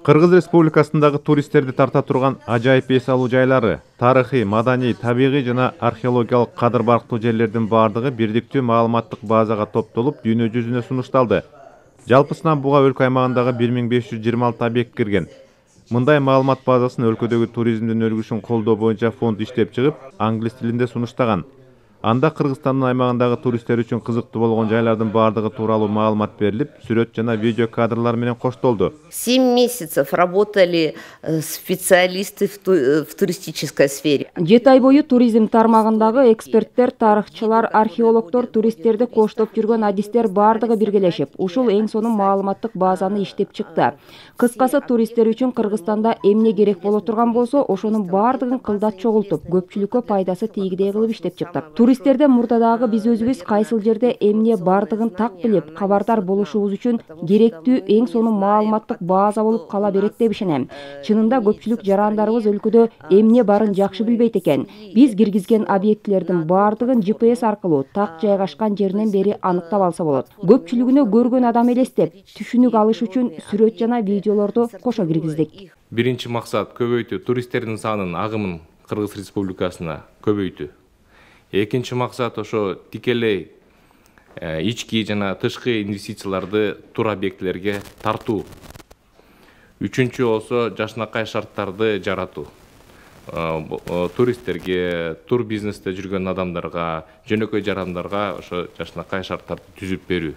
Кыргыз Республикасындагы туристтерди тарта турган ажайып эс алуу жайлары, тарыхый, маданий, табигый жана археологиялык кадыр барктуу жерлердин бардыгы бирдиктүү маалыматтык базага топтолуп дүйнө жүзүнө сунушталды. Жалпысынан буга өлкө аймагындагы 1526 объект кирген. Мындай маалымат базасын өлкөдөгү туризмдин өргүшүн колдоо боюнча фонд иштеп чыгып, англис тилинде сунуштаган. Анда Кыргызстандын аймагындагы туристтер үчүн кызыктуу болгон жайлардын бардыгы тууралуу маалымат берилип, сүрөт жана видео кадрлар менен коштолду. 7 месяцев работали специалисты в туристической сфере. 7 ай бою туризм тармагындагы эксперттер, тарыхчылар, археологдор туристтерди коштоп жүргөн адистер бардыгы биргелешип, ушул эң сонун маалыматтык базаны иштеп чыкты. Кыскасы, туристтер үчүн Кыргызстанда эмне керек боло турган болсо, ошонун бардыгын кылдат чогултуп, көпчүлүккө пайдасы тийгидей кылып иштеп чыктык. Туристтерде мурдадагы биз өзүбүз кайсыл жерде эмне бардыгын так билип, кабардар болушубуз үчүн керектүү эң сонун маалыматтык база болуп кала берет деп ишенем. Чынында көпчүлүк жарандарыбыз өлкөдө эмне барын жакшы билбейт экен. Биз киргизген объектилердин бардыгын GPS аркылуу так жайгашкан жеринен бери аныктап алса болот. Көпчүлүгүнө көргөн адам элестеп, түшүнүк алыш үчүн сүрөт жана видеолорду кошо киргиздик. Биринчи максат көбөйтүү, туристтердин санын, агымын Кыргыз Республикасына көбөйтүү. Экинчи максат ошо тикелей ички жана тышкы инвестицияларды тур объектилерге тартуу. Үчүнчү болсо жакшынакай шарттарды жаратуу. Туристтерге, тур бизнесте жүргөн адамдарга, жөнөкөй жарандарга ошо жакшынакай шарттарды түзүп берүү.